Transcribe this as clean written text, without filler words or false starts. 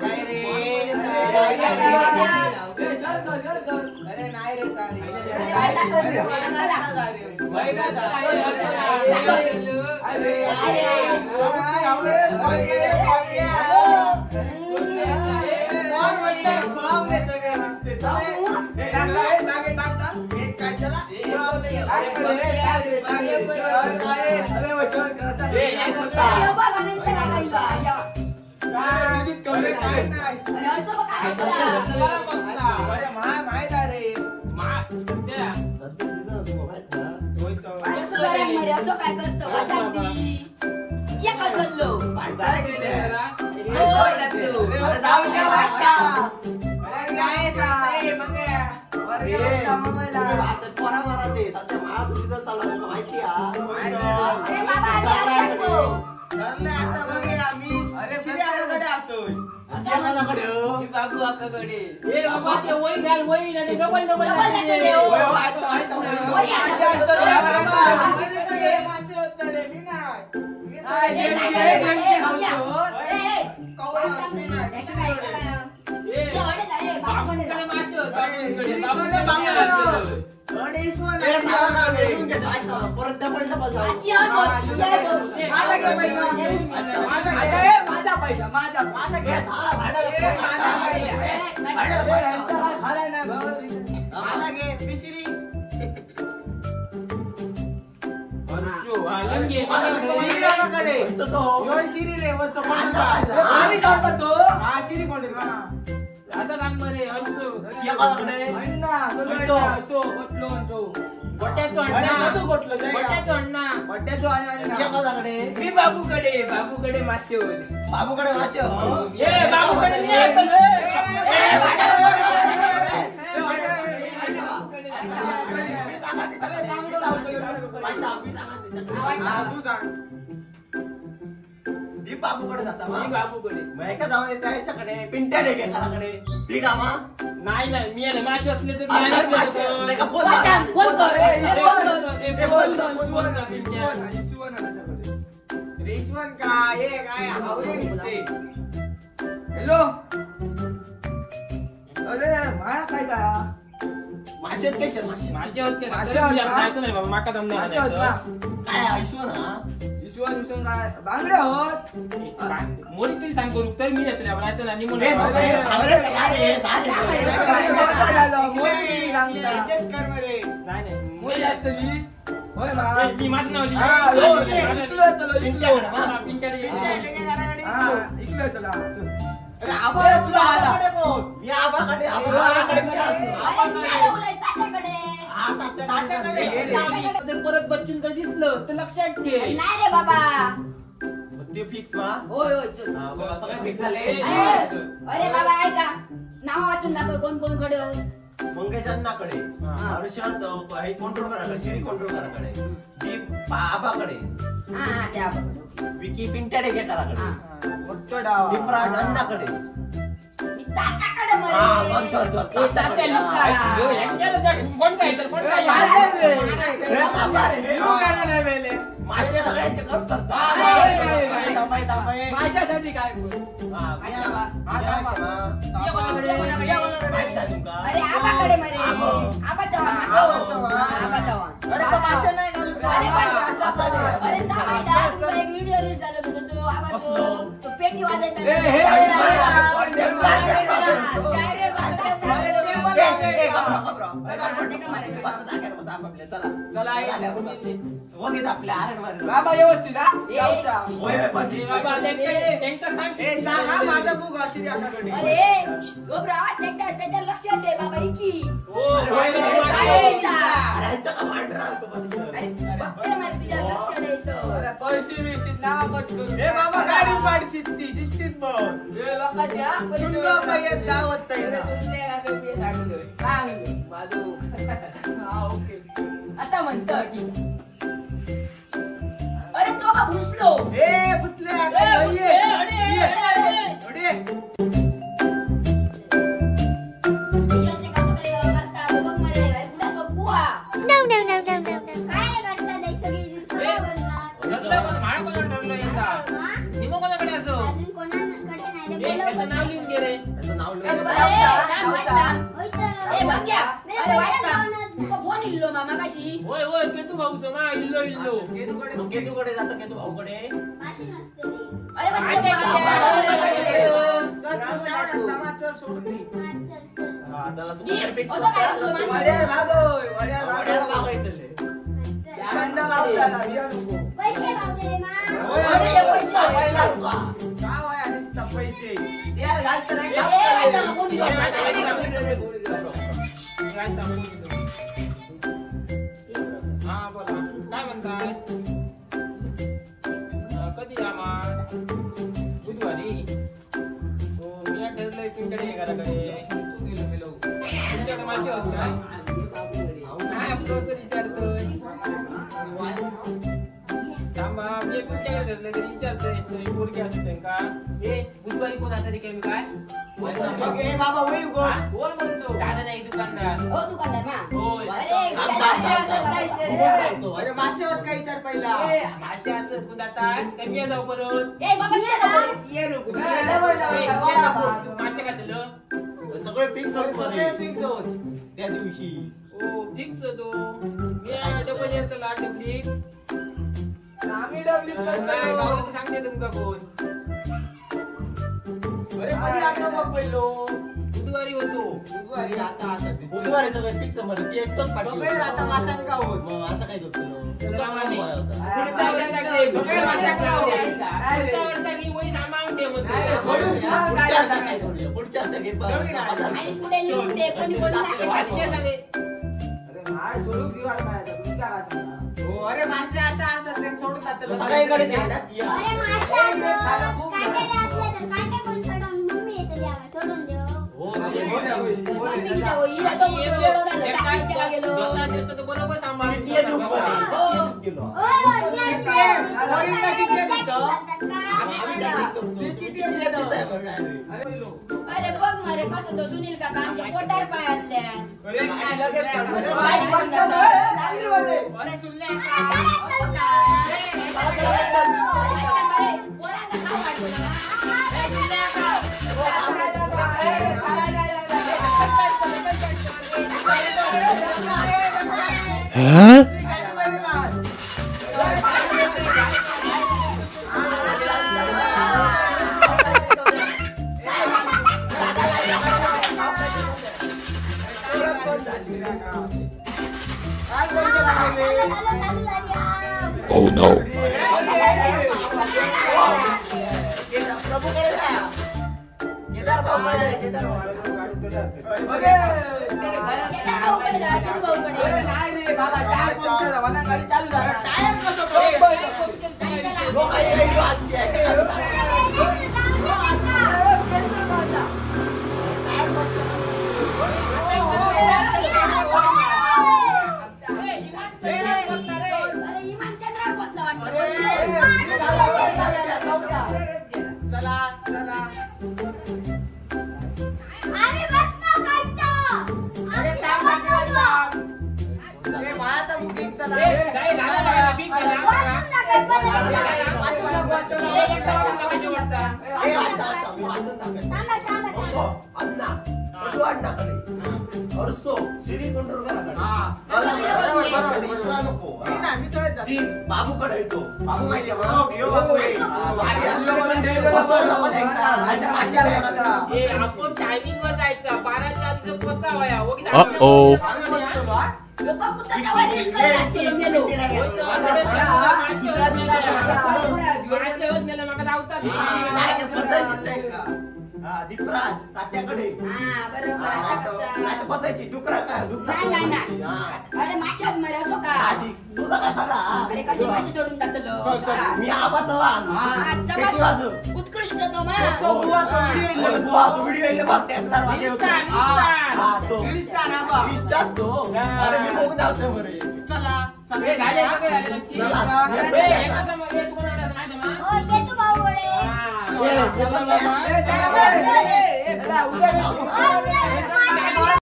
काय रे अरे नाही रे असं काय करतो बाबू आकाकडे बाबूकडे मासे होते बाबूकडे मासे बाबूकडे जाता बाबूकडे का जाऊन येते ह्याच्याकडे पिंट्या रे घराकडे ठीक आहे नाही मी मासे असले तर रिश्वन काय हॅलो अरे माया काय काय मासे काय ईश्वर काय बांगडे होत मोठी तरी सांग करू तर मी येतो परत बच्चूंकडे दिसलं तर लक्षात घे नाही रे बाबा ते फिक्स वा होय होय सगळं फिक्स झाले अरे बाबा ऐका नाव वाचून दाखव कोण कोण कडे मंगेश अण्णाकडे हर्षद कंट्रोल कराकडे श्री कंट्रोल कराकडे दीप आबाकडे त्या विकी पिंट्या डेकेकराकडे दीपराज अण्णाकडे तात्याकडे माझ्यासाठी काय अरे आबाकडे मरे आबा अरे एक व्हिडिओ रिलीज झाला होता तो आबाचो पेटी वाजायचा बाबा व्यवस्थित त्याच्या लक्षात आहे बाबा की तुझ्या लक्षात येतो पैसे बिशीत ना हे बाबा गाडी पाडशीत ती शिस्तीत बस लोकांच्या येत दावत असं म्हणतो ठीक आहे अरे तो बा घुसलो त्याचं नाव लिहून घे रे. त्याचं नाव अरे, लिहून थांब, थांब. ए, भाग्या. अरे, वाटतं. तुका फोन इल्लो मामा कशी होय होय केतू भाऊचं मा इल्लो इल्लो. मग केतूकडे जातो केतू भाऊकडे अरे माशा सोडून दे. हा, चला तू ये, कुठे fix असं काय कर. तुला माहिती? वड्यार भागोय, वड्यार वड्याला भागोय. मागं इथले. दंड लावताना, बिया नको. अरे, हे पैसे आहे. पहिला रुपया. गाव आहे आणि नुसता पैसे. यार, घालतं नाही, ए, घालतं वाटतं, फोन इल्लो. हा बोला काय म्हणताय कधी आमा बुधवारी हो मी ठरलंय तुमच्याकडे ये घराकडे तू गेलो तुमच्याकडे मासे होत काय काय आपलं विचारतोय थांबा मी तुमच्याकडे ठरलं तरी विचारतोय पोरगी असते का ए बुधवारी कोण आता रिकामी काय मग ए बाबा, होईल गोड. बोल म्हणतो दादा नाही दुकानदार हो, दुकानदार मा. होय अरे, थांब, मासे थांब, असं थांब, पाहिजे. थांब. सांगतो. अरे मासेवर काय विचार पहिला. मासे असं कुठं आता कमी जाऊ परत ए, बाबा, ये ना. ये नको मासे घातलं सगळे फिक्स होत सगळे fix होत. त्या दिवशी ओ फिक्स तो मी डबल याचं लाट डबली आम्ही डबली काय गावलं तर सांगते तुमका कोण अरे कधी आता बघ पहिलो. बुधवारी होतो बुधवारी आता असं ते. बुधवारी सगळे फिक्स मध्ये ती एकटंच बघेल आता माशांचं का होत. मग आता काय करतो रामाने. पुढच्या पुढच्या वर्षाची बघेल माशांचं का होत. पुढच्या वर्षाची वही सामावून ठेव नाही, सोडून म्हणतो द्या. काय करूया पुढच्या सगळे आणि पुढे लिहून दे, कोणी कोणी मासे खाते. अरे नाही, सोडून दिवा काय आता, तुम्ही काय राहता? हो, अरे मासे आता असं ते सोडून जातं. सगळीकडे येतात या. हो मग मी किती होई, आता मग तो एवढं झालं, टाकीच्या गेलो. बरोबर सांभाळून किती आहे देऊ पण? हो. किती किलो? अरे पहिलो. अरे बघ मारे कसं तो सुनील काका आमच्या पोटार पाय आणल्या. अरे काय लगेच म्हणजे अरे बाई बाई, घेऊन जातो. अरे लागली मध्ये. अरे सुनले असं काय? अच्छा बाई, पोरांना खाऊ वाटलं ना. ए, सुनील काका. Oh no. प्रभूकडे जा. केदार भाऊ पाहिजे, केदार भाऊ. केदार भाऊकडे जा, केदार भाऊकडे. नाही रे बाबा, टायर पंक्चर झाला ना, गाडी चालू झाली. टायर कसं नाही पडलं? त्याला. लोक आहे, इकडे हात घ्या. अरे इमान चंद्रावर पोचला वाटतं. चला चला. अरे थांब, थांब, थांब. ए, माझा बुकिंग चला. काय झालं फिक्स वाचून हे आता मी वाचून टाकेन. हो, अण्णा, मधु अण्णाकडे. अर्सो, श्री गुंडुरकराकडे. हा. मला बरोबर, बरोबर, इसरा नको. मी ना, मी तर जातो. ती बाबूकडे येतो. बाबू माहिती आहे हो, मला? यो बाबू आहे. बसवलं पण एकटा. माझ्या माश्याला येतात. ए आपण टायमिंग वर जायचं 12च्या आधीच पोचावया हो की Uh-oh. लोक कुठं तेव्हा रील्स करतात तुला मेलो. दीपराज तात्याकडे हा, बरोबर. आता कसं? नाही बसायची डुकरा काय नाही, नाही, नाही. अरे माशात मरे असो का? तुझा काय खरा अरे कसे मासे सोडून टाकलं. मी आबाचा वाहन हा, पेटी वाजव. उत्कृष्ट तो मा. तो बुवा तो हा. व्हिडिओ अरे बुवा, तो व्हिडिओ येईल बघ, टेकणार वाजे होते. हा, तो. इंस्टा ना बा. इंस्टात तो. अरे मी बघून जातो मरे. चला चला. हे झाले सगळे झाले नक्की. चला. ए, एका समोर ये, तुम्हाला आता माहिती आहे ना? हो, येतो भाऊकडे. हा. ए, चला बाबा. ए, चला, ए, ए, ए, ए, उद्या जाऊ.